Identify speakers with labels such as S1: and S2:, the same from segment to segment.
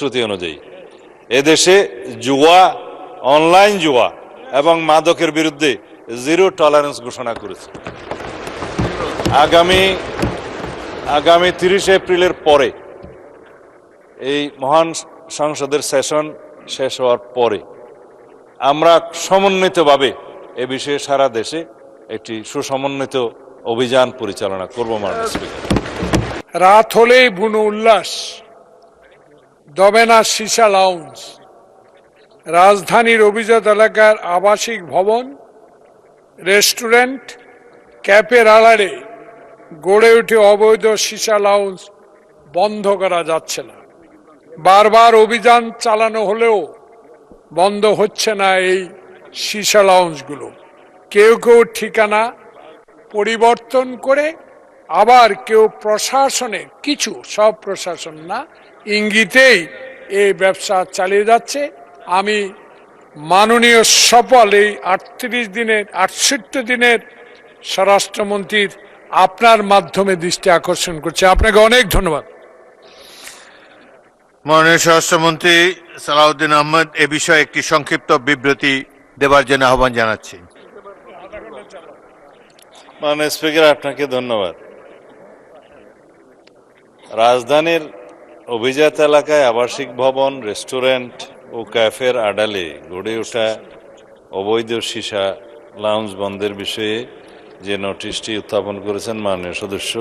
S1: প্রতিশ্রুতি অনুযায়ী এদেশে জুয়া, অনলাইন জুয়া এবং মাদকের বিরুদ্ধে জিরো টলারেন্স ঘোষণা করেছে। আগামী 30 এপ্রিলের পরে এই মহান সংসদের সেশন শেষ হওয়ার পরে আমরা সমন্বিতভাবে এ বিষয়ে সারা দেশে একটি সুসমন্বিত অভিযান পরিচালনা করব। মাননীয় স্পিকার,
S2: রাত হলেই বুনো উল্লাস, দবে না সীসা লাউঞ্জ। রাজধানীর অভিজাত এলাকার আবাসিক ভবন, রেস্টুরেন্ট, ক্যাফের আড়ালে গড়ে উঠে অবৈধ সীসা লাউঞ্জ বন্ধ করা যাচ্ছে না। বারবার অভিযান চালানো হলেও বন্ধ হচ্ছে না এই সীসা লাউঞ্জগুলো। কেউ কেউ ঠিকানা পরিবর্তন করে, আবার কেউ প্রশাসনে কিছু, সব প্রশাসন না, ইঙ্গিতেই এই ব্যবসা চালিয়ে যাচ্ছে। আমি মাননীয় সফল এই 68 দিনের স্বরাষ্ট্রমন্ত্রীর আপনার মাধ্যমে দৃষ্টি আকর্ষণ করছি। আপনাকে অনেক ধন্যবাদ।
S3: মাননীয় স্বরাষ্ট্রমন্ত্রী সালাউদ্দিন আহমেদ এ বিষয়ে একটি সংক্ষিপ্ত বিবৃতি দেবার জন্য আহ্বান জানাচ্ছি।
S1: মাননীয় স্পিকার, আপনাকে ধন্যবাদ। রাজধানীর অভিজাত এলাকায় আবাসিক ভবন, রেস্টুরেন্ট ও ক্যাফের আড়ালে গড়ে ওঠা অবৈধ সীসা লাউঞ্জ বন্ধের বিষয়ে যে নোটিশটি উত্থাপন করেছেন মাননীয় সদস্য,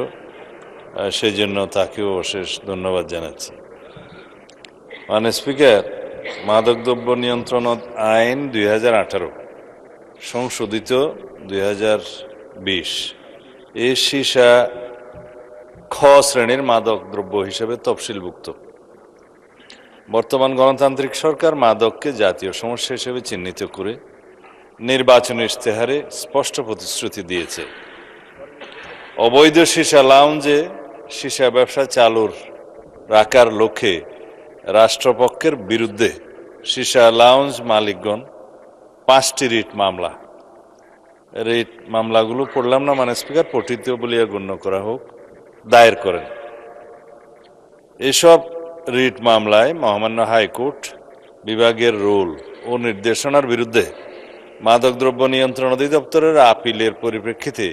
S1: সেই জন্য তাকেও অশেষ ধন্যবাদ জানাচ্ছি। মাননীয় স্পিকার, মাদকদ্রব্য নিয়ন্ত্রণ আইন 2018 সংশোধিত 2020 এই সীসা খ শ্রেণীর মাদক দ্রব্য হিসেবে তফসিলভুক্ত। বর্তমান গণতান্ত্রিক সরকার মাদককে জাতীয় সমস্যা হিসেবে চিহ্নিত করে নির্বাচনী ইশতেহারে স্পষ্ট প্রতিশ্রুতি দিয়েছে। অবৈধ সীসা লাউঞ্জে সীসা ব্যবসা চালুর রাখার লক্ষ্যে রাষ্ট্রপক্ষের বিরুদ্ধে সীসা লাউঞ্জ মালিকগণ 5টি রিট মামলাগুলো পড়লাম না মাননীয় স্পিকার, পঠিত বলিয়া গণ্য করা হোক, দায়ের করেন। এসব রিট মামলায় মহামান্য হাইকোর্ট বিভাগের রুল ও নির্দেশনার বিরুদ্ধে মাদকদ্রব্য নিয়ন্ত্রণ অধিদপ্তরের আপিলের পরিপ্রেক্ষিতে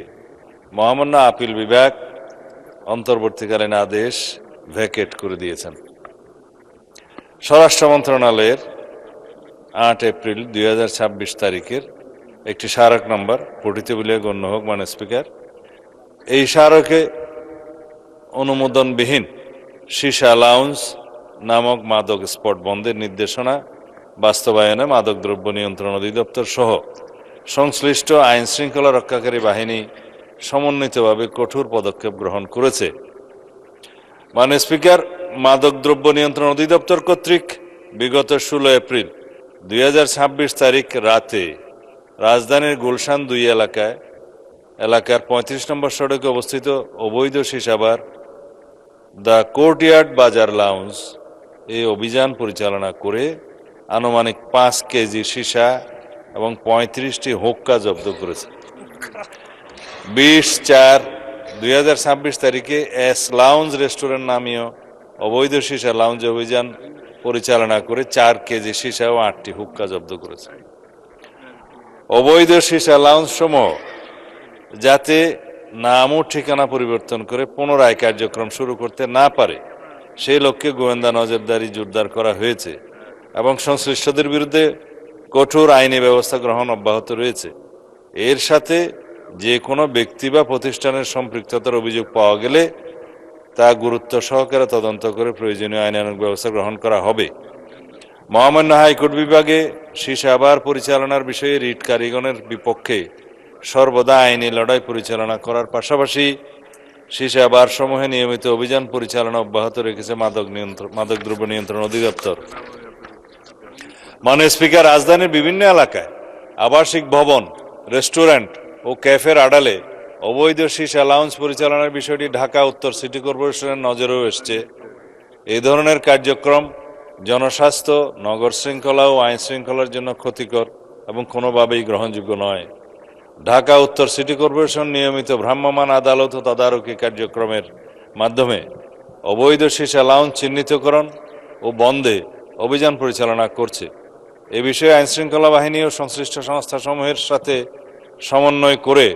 S1: মহামান্য আপিল বিভাগ অন্তর্বর্তীকালীন আদেশ ভ্যাকেট করে দিয়েছেন। স্বরাষ্ট্র মন্ত্রণালয়ের 8 এপ্রিল 2026 তারিখের একটি স্মারক নম্বর পঠিত বলিয়া গণ্য হোক মাননীয় স্পিকার। এই স্মারকে অনুমোদনবিহীন সীসা লাউঞ্জ নামক মাদক স্পট বন্ধের নির্দেশনা বাস্তবায়নে মাদকদ্রব্য নিয়ন্ত্রণ অধিদপ্তর সহ সংশ্লিষ্ট আইন শৃঙ্খলা রক্ষাকারী বাহিনী সমন্বিতভাবে কঠোর পদক্ষেপ গ্রহণ করেছে। মাননীয় স্পিকার, মাদকদ্রব্য নিয়ন্ত্রণ অধিদপ্তর কর্তৃক বিগত 16 এপ্রিল 2026 তারিখ রাতে রাজধানীর গুলশান 2 এলাকার 35 নম্বর সড়কে অবস্থিত অবৈধ সীসাবার দ্য কোর্টইয়ার্ড বাজার লাউঞ্জ এই অভিযান পরিচালনা করে আনুমানিক 5 কেজি সীসা এবং 35টি হুক্কা জব্দ করেছে। 20/4/2026 তারিখে এস লাউঞ্জ রেস্টুরেন্ট নামীয় অবৈধ সীসা লাউঞ্জ অভিযান পরিচালনা করে 4 কেজি সীসা ও 8টি হুক্কা জব্দ করেছে। অবৈধ সীসা লাউঞ্জ সমূহ যাতে নাম ও ঠিকানা পরিবর্তন করে পুনরায় কার্যক্রম শুরু করতে না পারে সেই লক্ষ্যে গোয়েন্দা নজরদারি জোরদার করা হয়েছে এবং সংশ্লিষ্টদের বিরুদ্ধে কঠোর আইনি ব্যবস্থা গ্রহণ অব্যাহত রয়েছে। এর সাথে যে কোনো ব্যক্তি বা প্রতিষ্ঠানের সম্পৃক্ততার অভিযোগ পাওয়া গেলে তা গুরুত্ব সহকারে তদন্ত করে প্রয়োজনীয় আইনানুগ ব্যবস্থা গ্রহণ করা হবে। মহামান্য হাইকোর্ট বিভাগে সীসাবার পরিচালনার বিষয়ে রিট কারিগণের বিপক্ষে সর্বদা আইনি লড়াই পরিচালনা করার পাশাপাশি সীসাবার সমূহে নিয়মিত অভিযান পরিচালনা অব্যাহত রেখেছে মাদকদ্রব্য নিয়ন্ত্রণ অধিদপ্তর। মাননীয় স্পিকার, রাজধানীর বিভিন্ন এলাকায় আবাসিক ভবন, রেস্টুরেন্ট ও ক্যাফের আড়ালে অবৈধ সীসা লাউঞ্জ পরিচালনার বিষয়টি ঢাকা উত্তর সিটি কর্পোরেশনের নজরেও এসছে। এই ধরনের কার্যক্রম জনস্বাস্থ্য, নগর শৃঙ্খলা ও আইন শৃঙ্খলার জন্য ক্ষতিকর এবং কোনোভাবেই গ্রহণযোগ্য নয়। ঢাকা উত্তর সিটি কর্পোরেশন নিয়মিত ভ্রাম্যমাণ আদালত ও তদারকি কার্যক্রমের মাধ্যমে অবৈধ সীসা লাউঞ্জ চিহ্নিতকরণ ও বন্ধে অভিযান পরিচালনা করছে। এ বিষয়ে আইনশৃঙ্খলা বাহিনী ও সংশ্লিষ্ট সংস্থাসমূহের সাথে সমন্বয় করে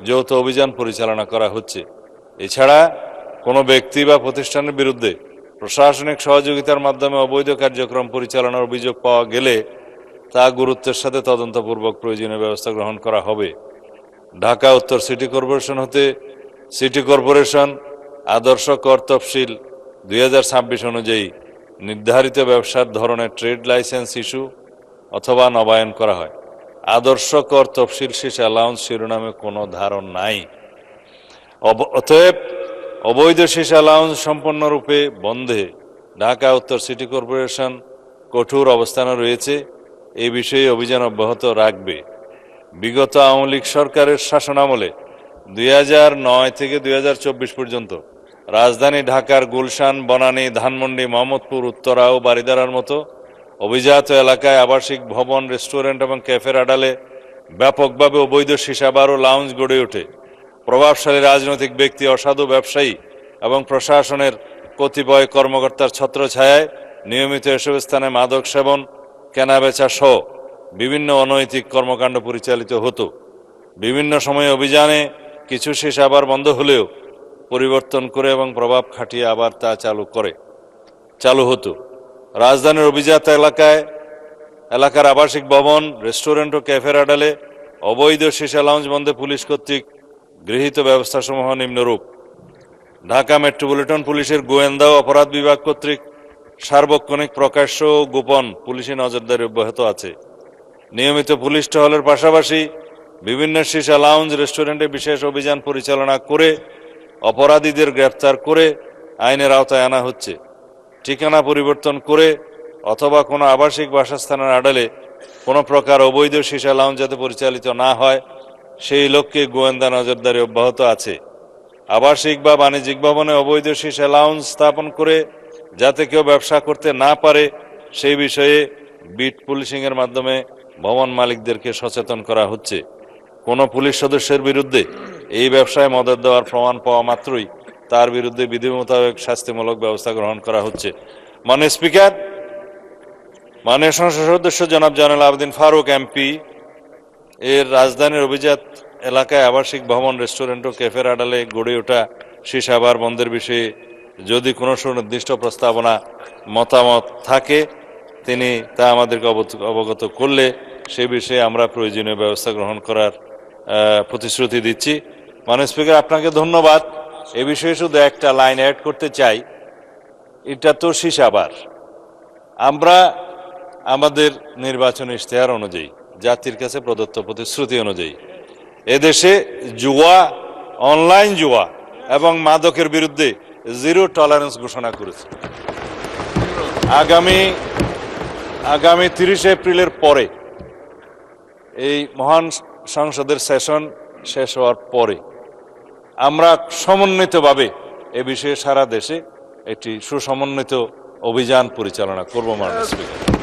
S1: যৌথ অভিযান পরিচালনা করা হচ্ছে। এছাড়া কোনো ব্যক্তি বা প্রতিষ্ঠানের বিরুদ্ধে প্রশাসনিক সহযোগিতার মাধ্যমে অবৈধ কার্যক্রম পরিচালনার অভিযোগ পাওয়া গেলে তা গুরুত্বের সাথে তদন্তপূর্বক প্রয়োজনীয় ব্যবস্থা গ্রহণ করা হবে। ঢাকা উত্তর সিটি কর্পোরেশন হতে সিটি কর্পোরেশন আদর্শ কর তফসিল 2026 অনুযায়ী নির্ধারিত ব্যবসার ধরনের ট্রেড লাইসেন্স ইস্যু অথবা নবায়ন করা হয়। আদর্শ কর তফসিল শীর্ষ অ্যালাউন্স শিরোনামে কোনো ধারণ নাই। অতএব অবৈধ শীর্ষ অ্যালাউন্স সম্পূর্ণরূপে বন্ধে ঢাকা উত্তর সিটি কর্পোরেশন কঠোর অবস্থানে রয়েছে। এই বিষয়ে অভিযান অব্যাহত রাখবে। বিগত আওয়ামী লীগ সরকারের শাসনামলে 2009 থেকে 2024 পর্যন্ত রাজধানী ঢাকার গুলশান, বনানী, ধানমন্ডি, মোহাম্মদপুর, উত্তরা ও বারিধারার মতো অভিজাত এলাকায় আবাসিক ভবন, রেস্টুরেন্ট এবং ক্যাফের আড়ালে ব্যাপকভাবে অবৈধ সীসাবার ও লাউঞ্জ গড়ে ওঠে। প্রভাবশালী রাজনৈতিক ব্যক্তি, অসাধু ব্যবসায়ী এবং প্রশাসনের কতিপয় কর্মকর্তার ছত্রছায়ায় নিয়মিত এসব স্থানে মাদক সেবন, কেনাবেচা সহ বিভিন্ন অনৈতিক কর্মকাণ্ড পরিচালিত হতো। বিভিন্ন সময়ে অভিযানে কিছু সীসাবার বন্ধ হলেও পরিবর্তন করে এবং প্রভাব খাটিয়ে আবার তা চালু হতো। রাজধানীর অভিজাত এলাকার আবাসিক ভবন, রেস্টুরেন্ট ও ক্যাফের আড়ালে অবৈধ সীসা লাউঞ্জ বন্ধে পুলিশ কর্তৃক গৃহীত ব্যবস্থাসমূহ নিম্নরূপ: ঢাকা মেট্রোপলিটন পুলিশের গোয়েন্দা ও অপরাধ বিভাগ কর্তৃক সার্বক্ষণিক, প্রকাশ্য ও গোপন পুলিশি নজরদারি অব্যাহত আছে। নিয়মিত পুলিশ টহলের পাশাপাশি বিভিন্ন সীসা লাউঞ্জ, রেস্টুরেন্টে বিশেষ অভিযান পরিচালনা করে অপরাধীদের গ্রেপ্তার করে আইনের আওতায় আনা হচ্ছে। ঠিকানা পরিবর্তন করে অথবা কোনো আবাসিক বাসস্থানের আড়ালে কোনো প্রকার অবৈধ সীসা লাউঞ্জ যাতে পরিচালিত না হয় সেই লক্ষ্যে গোয়েন্দা নজরদারি অব্যাহত আছে। আবাসিক বা বাণিজ্যিক ভবনে অবৈধ সীসা লাউঞ্জ স্থাপন করে যাতে কেউ ব্যবসা করতে না পারে সেই বিষয়ে বিট পুলিশিংয়ের মাধ্যমে ভবন মালিকদেরকে সচেতন করা হচ্ছে। কোনো পুলিশ সদস্যের বিরুদ্ধে এই ব্যবসায় মদত দেওয়ার প্রমাণ পাওয়া মাত্রই তার বিরুদ্ধে বিধি মোতাবেক শাস্তিমূলক ব্যবস্থা গ্রহণ করা হচ্ছে। মাননীয় স্পিকার, মাননীয় সংসদ সদস্য জনাব জয়নুল আবেদিন ফারুক এমপি এর রাজধানীর অভিজাত এলাকায় আবাসিক ভবন, রেস্টুরেন্ট ও ক্যাফের আড়ালে গড়ে ওঠা সীসাবার বন্ধের বিষয়ে যদি কোনো সুনির্দিষ্ট প্রস্তাবনা, মতামত থাকে তিনি তা আমাদেরকে অবগত করলে সে বিষয়ে আমরা প্রয়োজনীয় ব্যবস্থা গ্রহণ করার প্রতিশ্রুতি দিচ্ছি। মাননীয় স্পিকার, আপনাকে ধন্যবাদ। এ বিষয়ে শুধু একটা লাইন অ্যাড করতে চাই। এটা তো সীসাবার, আমরা আমাদের নির্বাচন ইশতেহার অনুযায়ী, জাতির কাছে প্রদত্ত প্রতিশ্রুতি অনুযায়ী এদেশে জুয়া, অনলাইন জুয়া এবং মাদকের বিরুদ্ধে জিরো টলারেন্স ঘোষণা করেছে। আগামী 30 এপ্রিলের পরে এই মহান সংসদের সেশন শেষ হওয়ার পরে আমরা সমন্বিতভাবে এ বিষয়ে সারা দেশে একটি সুসমন্বিত অভিযান পরিচালনা করব। মাননীয় স্পিকার।